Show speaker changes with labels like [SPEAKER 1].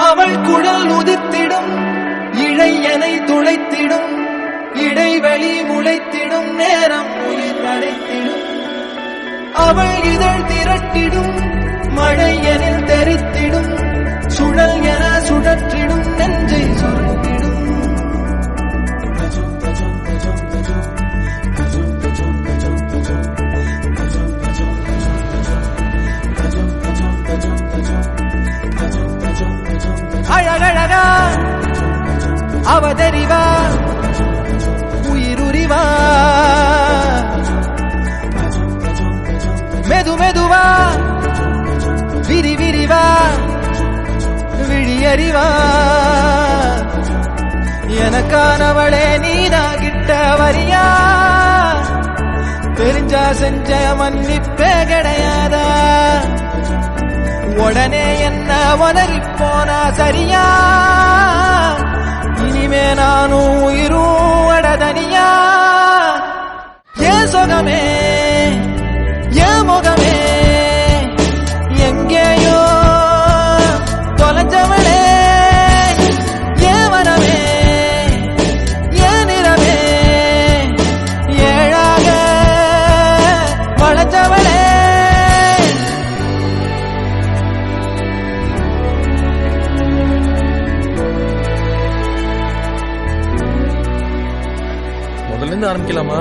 [SPEAKER 1] அவள் குழல் உதிர்த்திடும் இழையனை துளைத்திடும் இடைவெளி முளைத்திடும் நேரம் உயிர் அடைத்திடும் அவள் இதழ் திரட்டிடும் மழை எனில் தெரித்திடும் சுழல் என சுழற்றிடும் நெஞ்சை சுருட்டிடும் அழகழகா அவதறிவா உயிருரிவா மெது மெதுவா விரி விரிவா விழியறிவா எனக்கானவளே நீதாகிட்ட வரியா தெரிஞ்சா செஞ்ச மன்னிப்பே கிடையாதா உடனே என்ன வளரி போனா சரியா இனிமே நானும் உயிரும் அடதனியா ஏன் சுகமே ஏன் முகமே எங்கேயோ தொலைஞ்சவளே ஏன் வரவே ஏன் நிறவே ஏழாக வளைஞ்சவளே
[SPEAKER 2] முதல்ல இருந்து ஆரம்பிக்கலாமா?